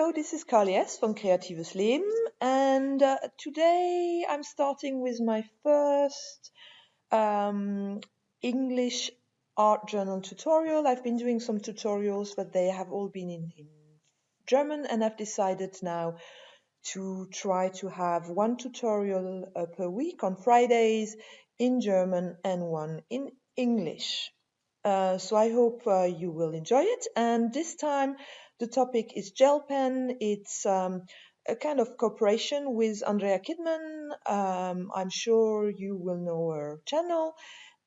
Hello, this is Carly S. from Creatives Leben, and today I'm starting with my first English art journal tutorial. I've been doing some tutorials, but they have all been in German, and I've decided now to try to have one tutorial per week on Fridays in German and one in English. So I hope you will enjoy it. And this time the topic is gel pen. It's a kind of cooperation with Andrea Kidman. I'm sure you will know her channel.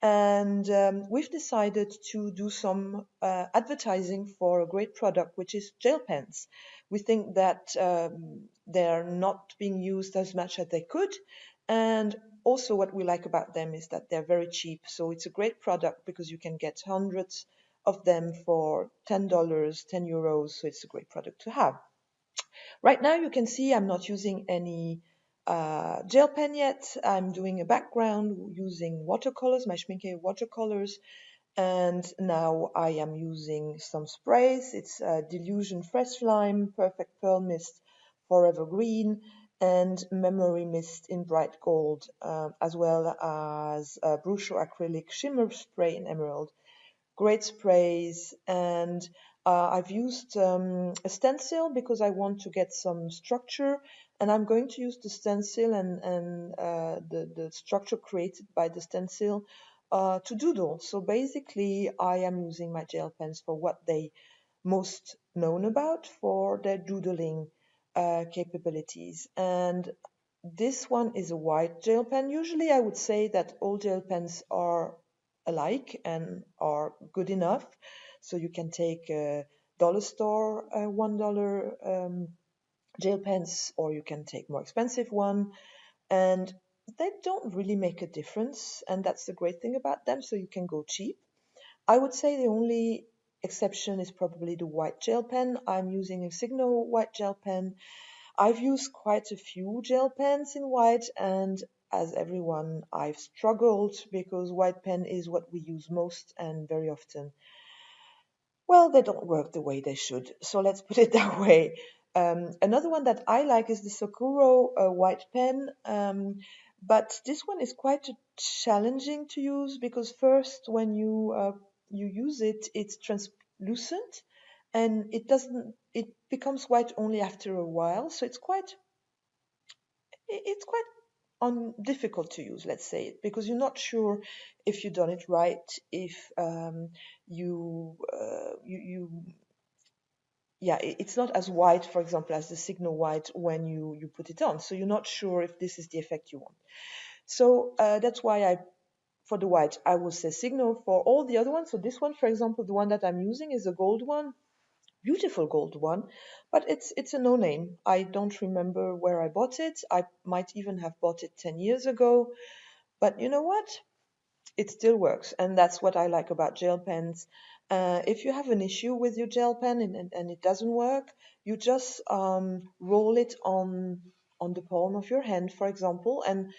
And we've decided to do some advertising for a great product, which is gel pens. We think that they're not being used as much as they could. And also what we like about them is that they're very cheap. So it's a great product because you can get hundreds of them for $10, €10. So it's a great product to have. Right now you can see I'm not using any gel pen yet. I'm doing a background using watercolors, my Schminke watercolors. And now I am using some sprays. It's Delusion Fresh Lime, Perfect Pearl Mist, Forever Green, and Memory Mist in Bright Gold, as well as Brusho Acrylic Shimmer Spray in Emerald. Great sprays, and I've used a stencil because I want to get some structure, and I'm going to use the stencil and the structure created by the stencil to doodle. So basically I am using my gel pens for what they most known about, for their doodling capabilities. And this one is a white gel pen. Usually I would say that all gel pens are alike and are good enough. So you can take a dollar store $1 gel pens, or you can take more expensive one, and they don't really make a difference, and that's the great thing about them. So you can go cheap. I would say the only exception is probably the white gel pen. I'm using a Signo white gel pen. I've used quite a few gel pens in white, and as everyone, I've struggled because white pen is what we use most, and very often, well, they don't work the way they should. So let's put it that way. Another one that I like is the Sakuro white pen, but this one is quite challenging to use because first, when you use it, it's translucent, and it becomes white only after a while. So it's quite difficult to use, let's say, because you're not sure if you've done it right, if it's not as white, for example, as the Signal white when you put it on. So you're not sure if this is the effect you want. So that's why for the white, I will say Signal. For all the other ones, so this one, for example, the one that I'm using is a gold one. Beautiful gold one, but it's a no-name. I don't remember where I bought it. I might even have bought it 10 years ago, but you know what? It still works, and that's what I like about gel pens. If you have an issue with your gel pen and it doesn't work, you just roll it on the palm of your hand, for example, and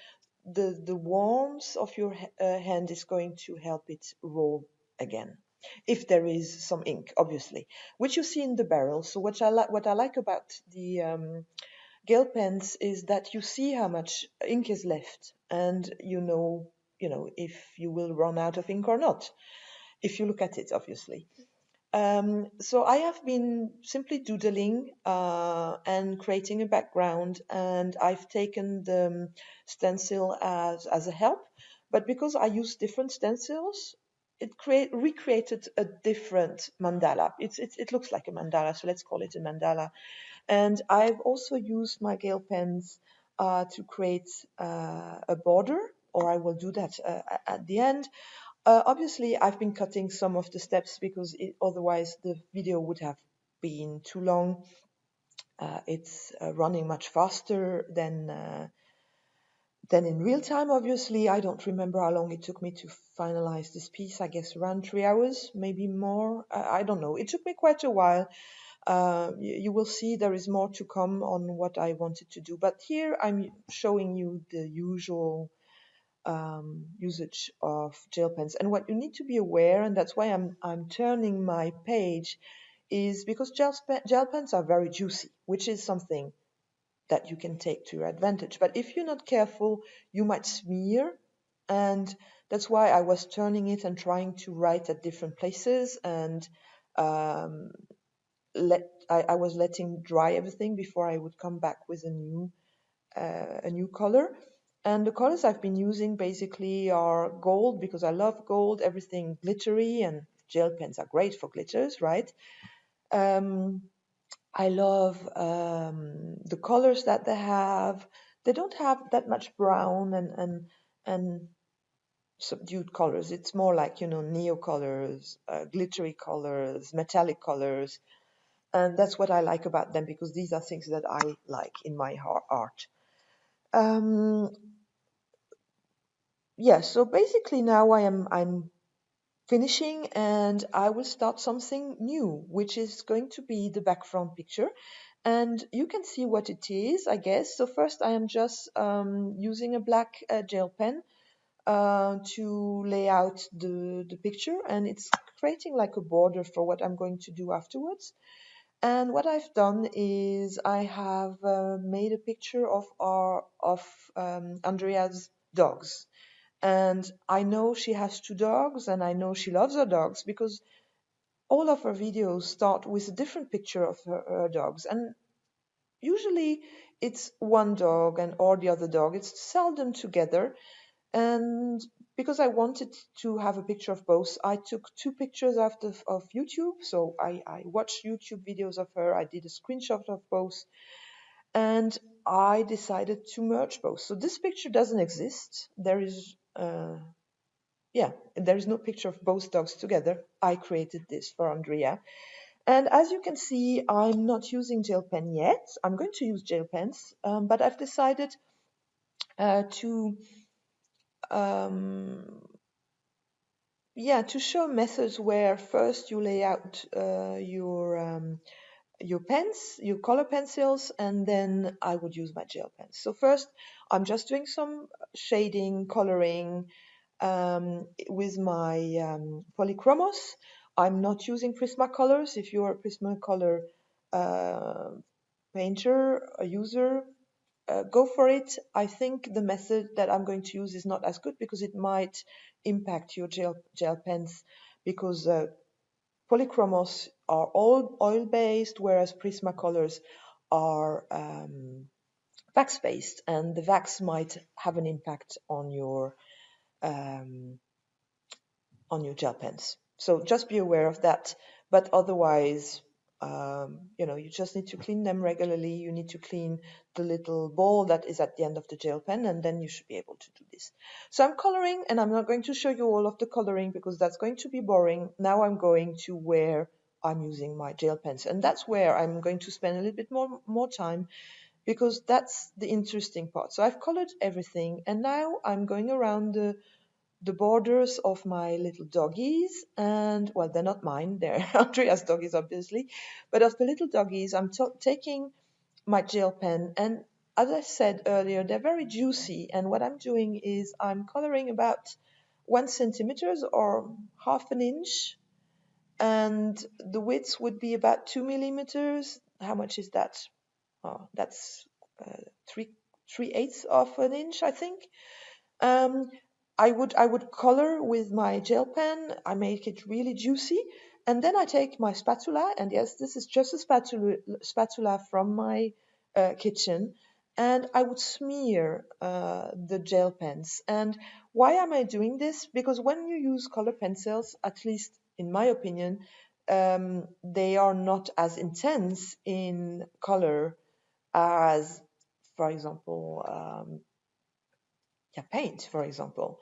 the warmth of your hand is going to help it roll again, if there is some ink, obviously, which you see in the barrel. So what I like about the gel pens is that you see how much ink is left, and you know if you will run out of ink or not, if you look at it, obviously. So I have been simply doodling and creating a background, and I've taken the stencil as a help. But because I use different stencils, it recreated a different mandala. It looks like a mandala, so let's call it a mandala. And I've also used my Gale pens to create a border, or I will do that at the end. Obviously, I've been cutting some of the steps because otherwise the video would have been too long. It's running much faster than in real time, obviously. I don't remember how long it took me to finalize this piece. I guess around 3 hours, maybe more. I don't know. It took me quite a while. You will see there is more to come on what I wanted to do. But here I'm showing you the usual usage of gel pens. And what you need to be aware, and that's why I'm turning my page is because gel pens are very juicy, which is something that you can take to your advantage. But if you're not careful, you might smear, and that's why I was turning it and trying to write at different places, and um, I was letting dry everything before I would come back with a new color. And the colors I've been using basically are gold, because I love gold, everything glittery, and gel pens are great for glitters, right? Um, I love the colors that they have. They don't have that much brown and subdued colors. It's more like, neo colors, glittery colors, metallic colors. And that's what I like about them, because these are things that I like in my art. Um, yeah, so basically now I'm finishing, and I will start something new, which is going to be the background picture. And you can see what it is, I guess. So first I am just using a black gel pen to lay out the picture, and it's creating like a border for what I'm going to do afterwards. And what I've done is I have made a picture of Andrea's dogs. And I know she has 2 dogs, and I know she loves her dogs, because all of her videos start with a different picture of her dogs. And usually it's one dog and or the other dog. It's seldom together. And because I wanted to have a picture of both, I took 2 pictures of YouTube. So I watched YouTube videos of her. I did a screenshot of both, and I decided to merge both. So this picture doesn't exist. There is no picture of both dogs together. I created this for Andrea. And as you can see, I'm not using gel pen yet. I'm going to use gel pens, but I've decided to um, to show methods where first you lay out your pens, your color pencils, and then I would use my gel pens. So first, I'm just doing some shading, coloring with my polychromos. I'm not using Prismacolors. If you're a Prismacolor uh, painter, a user, go for it. I think the method that I'm going to use is not as good, because it might impact your gel pens, because polychromos are all oil based, whereas Prismacolors are wax based, and the wax might have an impact um, on your gel pens. So just be aware of that. But otherwise, you just need to clean them regularly. You need to clean the little ball that is at the end of the gel pen, and then you should be able to do this. So I'm coloring, and I'm not going to show you all of the coloring because that's going to be boring. Now I'm going to where I'm using my gel pens, and that's where I'm going to spend a little bit more time, because that's the interesting part. So I've colored everything, and now I'm going around the borders of my little doggies, and well, they're not mine, they're Andrea's doggies, obviously, but of the little doggies, I'm taking my gel pen, and as I said earlier, they're very juicy, and what I'm doing is I'm coloring about 1 centimeter or half an inch, and the width would be about 2 millimeters. How much is that? Oh, that's uh, three 3/8 of an inch, I think. um, I would color with my gel pen. I make it really juicy, and then I take my spatula. And yes, this is just a spatula from my kitchen, and I would smear the gel pens. And why am I doing this? Because when you use color pencils, at least in my opinion, they are not as intense in color as, for example, paint, for example.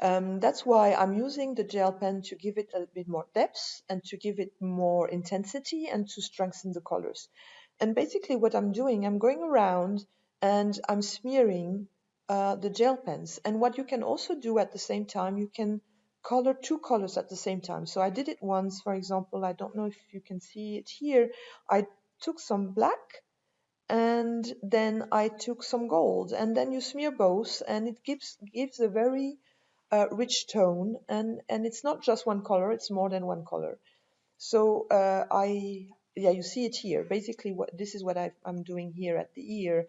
That's why I'm using the gel pen to give it a bit more depth and to give it more intensity and to strengthen the colors. And basically what I'm doing, I'm going around and I'm smearing the gel pens. And what you can also do at the same time, you can color 2 colors at the same time. So I did it once, for example, I don't know if you can see it here. I took some black and then I took some gold, and then you smear both, and it gives a very rich tone, and it's not just one color, it's more than one color. So yeah, you see it here. Basically, this is what I'm doing here at the ear.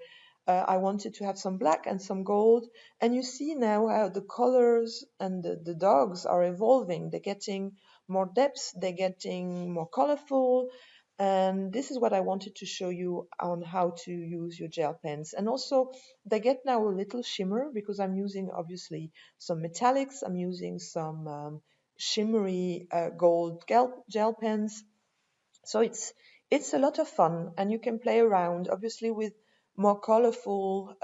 I wanted to have some black and some gold, and you see now how the colors and the dogs are evolving. They're getting more depth, they're getting more colorful, and this is what I wanted to show you on how to use your gel pens. And also, they get now a little shimmer because I'm using obviously some metallics. I'm using some shimmery gold gel pens. So it's a lot of fun, and you can play around obviously with more colorful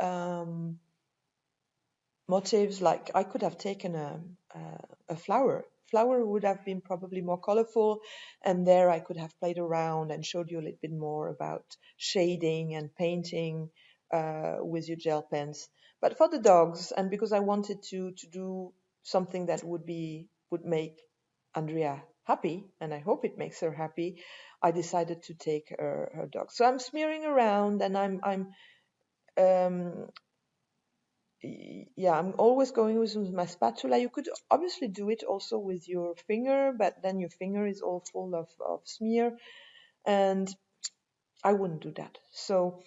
motifs. Like I could have taken a flower. Flower would have been probably more colorful, and there I could have played around and showed you a little bit more about shading and painting with your gel pens. But for the dogs, and because I wanted to do something that would make Andrea happy, and I hope it makes her happy, I decided to take her dog. So I'm smearing around, and I'm um, yeah, I'm always going with my spatula. You could obviously do it also with your finger, but then your finger is all full of smear, and I wouldn't do that. So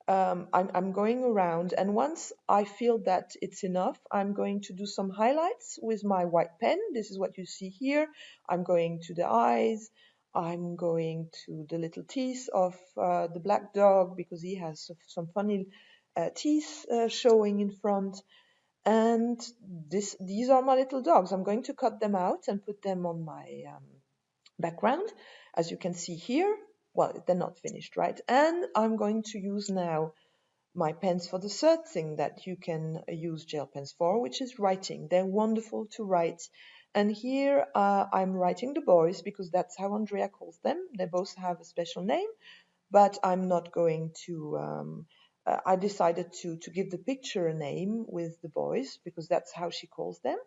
I'm going around, and once I feel that it's enough, I'm going to do some highlights with my white pen. This is what you see here. I'm going to the eyes. I'm going to the little teeth of the black dog because he has some funny teeth showing in front. And these are my little dogs. I'm going to cut them out and put them on my background, as you can see here. Well, they're not finished, right? And I'm going to use now my pens for the third thing that you can use gel pens for, which is writing. They're wonderful to write. And here I'm writing the boys because that's how Andrea calls them. They both have a special name, but I'm not going to. I decided to give the picture a name with the boys because that's how she calls them.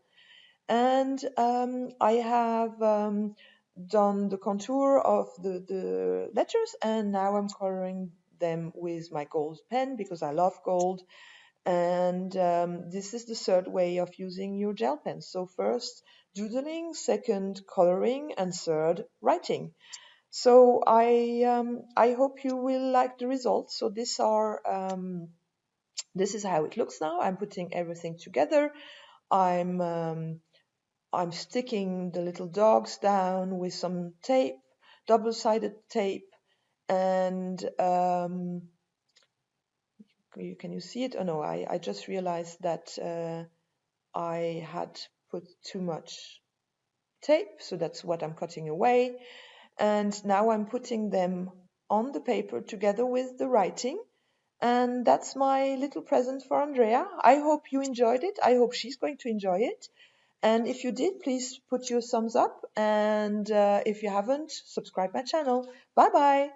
And I have done the contour of the letters, and now I'm coloring them with my gold pen because I love gold. And this is the third way of using your gel pen. So first doodling, second coloring, and third writing. So I hope you will like the results. So this is how it looks now. I'm putting everything together. I'm I'm sticking the little dogs down with some tape, double-sided tape, and can you see it? Oh no, I just realized that I had put too much tape, so that's what I'm cutting away. And now I'm putting them on the paper together with the writing. And that's my little present for Andrea. I hope you enjoyed it. I hope she's going to enjoy it. And if you did, please put your thumbs up. And if you haven't, subscribe my channel. Bye bye.